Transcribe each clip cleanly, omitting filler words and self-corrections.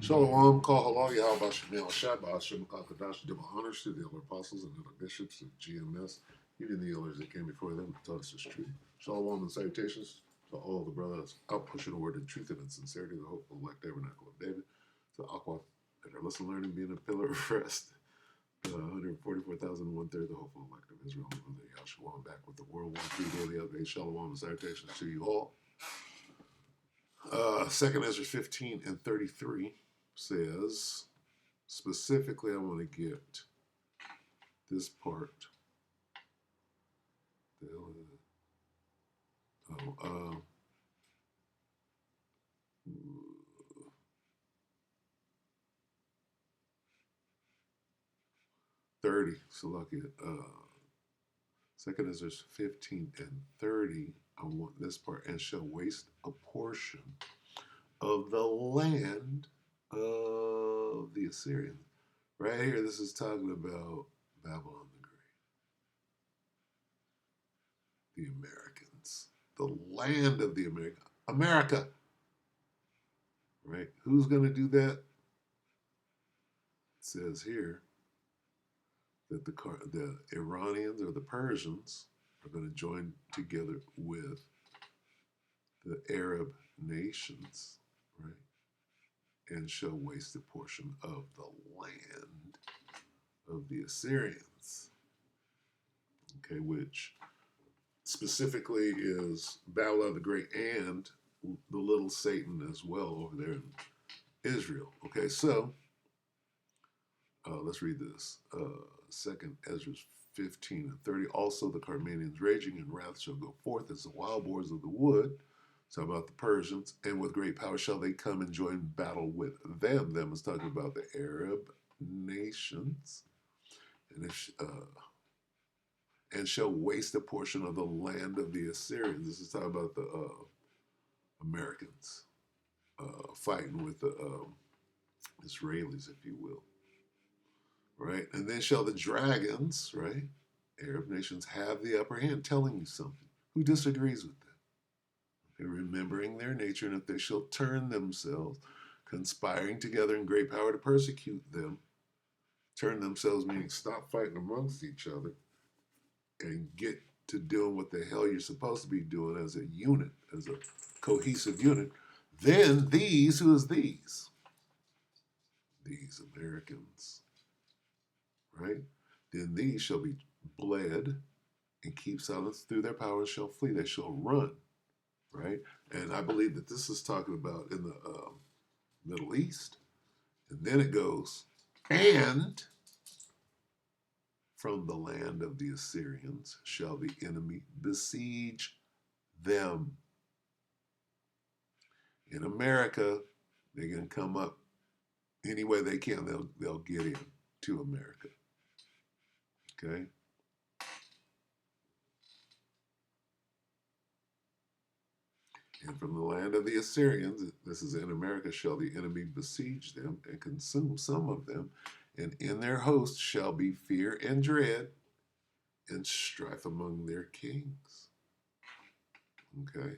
Shalom, call halal, Yahweh Shemel Shabbat, Shem Kakadash, double honors to the elder apostles and other bishops of GMS, even the elders that came before them and taught us this truth. Shalom and salutations to all the brothers out pushing the word in truth and in sincerity, the hopeful elect tabernacle of David, to Aqua, that are listening, learning, being a pillar of rest, 144,000 1/3, the hopeful elect of Israel, and Mother Yahshua. I'm back with the WW3 Daily update. Shalom and salutations to you all. 2nd Ezra 15 and 33 says, specifically, I want to get this part. Oh, 30. So lucky. 2nd Ezra 15 and 30. I want this part. And shall waste a portion of the land of the Assyrians. Right here, this is talking about Babylon the Great, the Americans, the land of the America. Right? Who's going to do that? It says here that the Iranians or the Persians are going to join together with the Arab nations, right? And shall waste a portion of the land of the Assyrians. Okay, which specifically is Babylon the Great and the little Satan as well over there in Israel. Okay, so let's read this. 2nd Ezra 15 and 30. Also the Carmanians raging in wrath shall go forth as the wild boars of the wood. So about the Persians, and with great power shall they come and join battle with them. Them is talking about the Arab nations. And shall waste a portion of the land of the Assyrians. This is talking about the Americans fighting with the Israelis, if you will. Right? And then shall the dragons, right? Arab nations have the upper hand, telling you something. Who disagrees with that? Okay, remembering their nature, and if they shall turn themselves, conspiring together in great power to persecute them. Turn themselves meaning stop fighting amongst each other and get to doing what the hell you're supposed to be doing as a unit, as a cohesive unit. Then these, who is these? These Americans. Right? Then these shall be bled and keep silence through their power shall flee. They shall run. Right? And I believe that this is talking about in the Middle East. And then it goes, and from the land of the Assyrians shall the enemy besiege them. In America, they can come up any way they can. They'll get in to America. Okay? And from the land of the Assyrians, this is in America, shall the enemy besiege them and consume some of them. And in their host shall be fear and dread and strife among their kings. Okay?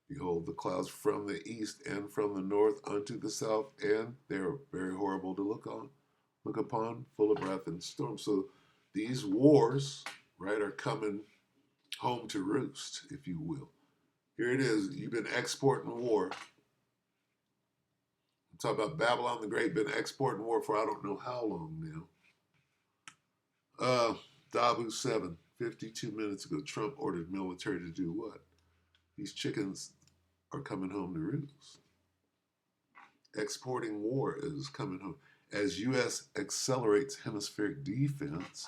Behold, the clouds from the east and from the north unto the south, and they are very horrible to look upon, full of wrath and storm. So these wars, right, are coming home to roost, if you will. Here it is. You've been exporting war. I'm talking about Babylon the Great, been exporting war for I don't know how long now. WW7, 52 minutes ago, Trump ordered military to do what? These chickens are coming home to roost. Exporting war is coming home. As U.S. accelerates hemispheric defense,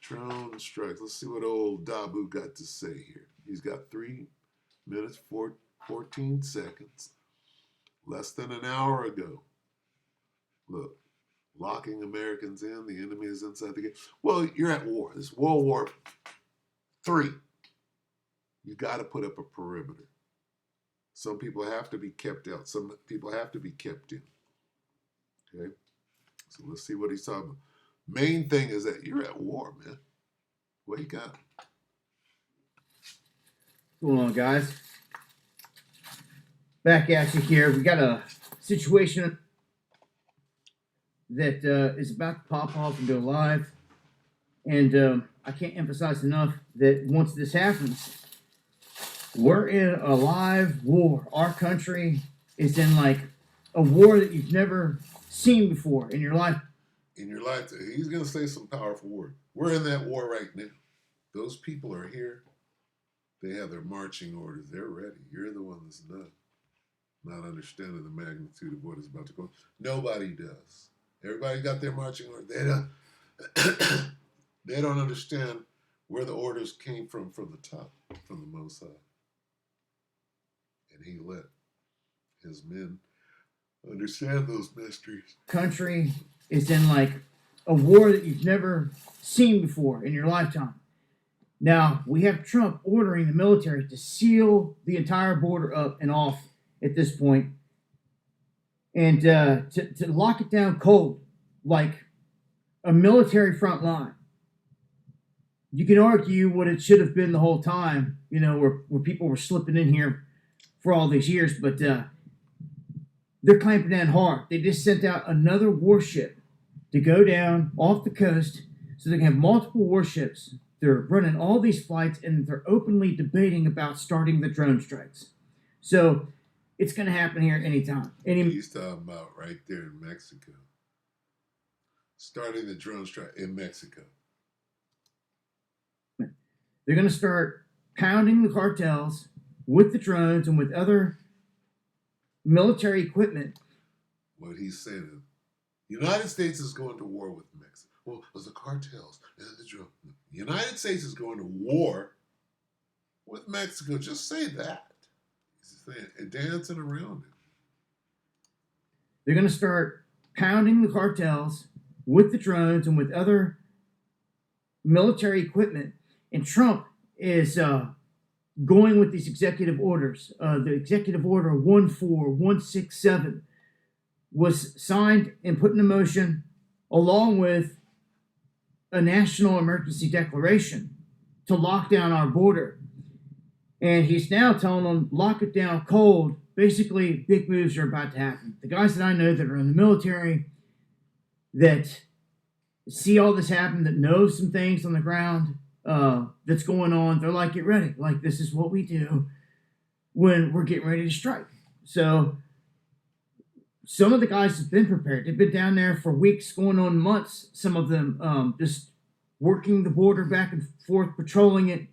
drone strikes. Let's see what old Dabu got to say here. He's got 3 minutes, 14 seconds, less than an hour ago. Look, locking Americans in, the enemy is inside the gate. Well, you're at war. It's World War III. You got to put up a perimeter. Some people have to be kept out. Some people have to be kept in. Okay? So let's see what he's talking about. Main thing is that you're at war, man. Wake up. What's going on, guys? Back at you here. We got a situation that is about to pop off and go live. And I can't emphasize enough that once this happens, we're in a live war. Our country is in like a war that you've never seen before in your life. In your life, he's going to say some powerful words. We're in that war right now. Those people are here. They have their marching orders. They're ready. You're the one that's not understanding the magnitude of what is about to go. Nobody does. Everybody got their marching orders. They don't understand where the orders came from the top, from the Most High. And he let his men understand those mysteries. Country is in like a war that you've never seen before in your lifetime. Now, we have Trump ordering the military to seal the entire border up and off at this point, and to lock it down cold, like a military front line. You can argue what it should have been the whole time, you know, where people were slipping in here for all these years, but they're clamping down hard. They just sent out another warship to go down off the coast so they can have multiple warships. They're running all these flights and they're openly debating about starting the drone strikes. So it's going to happen here anytime. He's talking about right there in Mexico. Starting the drone strike in Mexico. They're going to start pounding the cartels with the drones and with other military equipment. What he's saying, the United States is going to war with Mexico. Well, it was the cartels and the drone. The United States is going to war with Mexico. Just say that. He's saying, dancing around it. They're going to start pounding the cartels with the drones and with other military equipment. And Trump is going with these executive orders. The executive order 14167 was signed and put into motion along with a national emergency declaration to lock down our border. And he's now telling them, lock it down cold. Basically, big moves are about to happen. The guys that I know that are in the military that see all this happen, that know some things on the ground that's going on, they're like, get ready. Like, this is what we do when we're getting ready to strike. So some of the guys have been prepared. They've been down there for weeks, going on months. Some of them just working the border back and forth, patrolling it,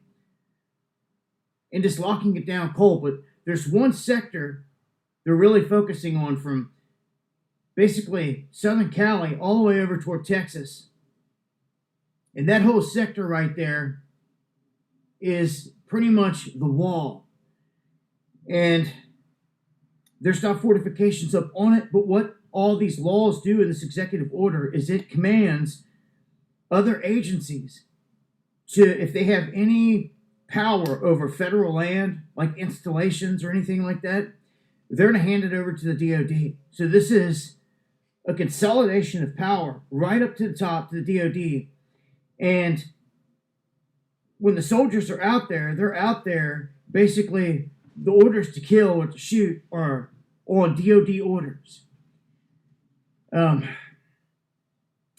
and just locking it down cold. But there's one sector they're really focusing on from basically Southern Cali all the way over toward Texas. And that whole sector right there is pretty much the wall. And there's not fortifications up on it, but what all these laws do in this executive order is it commands other agencies to, if they have any power over federal land, like installations or anything like that, they're going to hand it over to the DOD. So this is a consolidation of power right up to the top, to the DOD. And when the soldiers are out there, they're out there basically the orders to kill or to shoot are on DOD orders. They're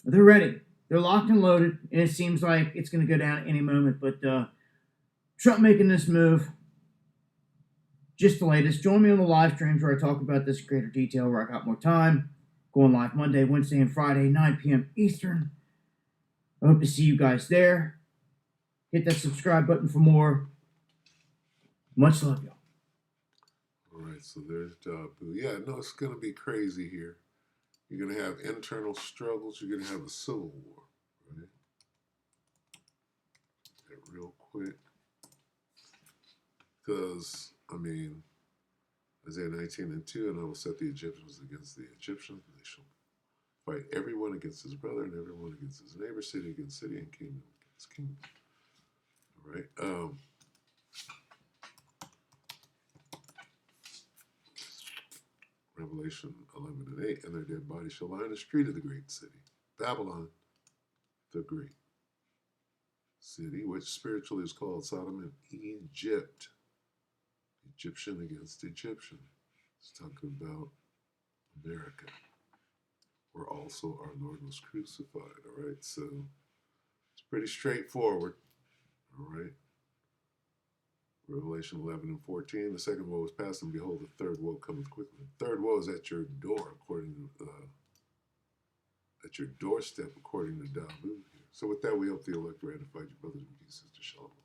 ready. They're locked and loaded, and it seems like it's going to go down at any moment. But Trump making this move, just the latest. Join me on the live streams where I talk about this in greater detail, where I got more time. Going live Monday, Wednesday, and Friday, 9 p.m. Eastern. I hope to see you guys there. Hit that subscribe button for more. Much love, y'all. All right, so there's Boo. Yeah, no, it's going to be crazy here. You're going to have internal struggles. You're going to have a civil war, right? That real quick. Because, I mean, Isaiah 19:2, and I will set the Egyptians against the Egyptians, and they shall fight everyone against his brother, and everyone against his neighbor, city against city, and kingdom against kingdom. All right. Revelation 11:8, and their dead bodies shall lie in the street of the great city, Babylon, the great city, which spiritually is called Sodom and Egypt. Egyptian against Egyptian. It's talking about America, where also our Lord was crucified. All right, so it's pretty straightforward. All right. Revelation 11 and 14. The second woe is past, and behold, the third woe cometh quickly. The third woe is at your door, according to at your doorstep, according to WW3. So with that, we hope the elect ratified your brothers and sisters. Shalom.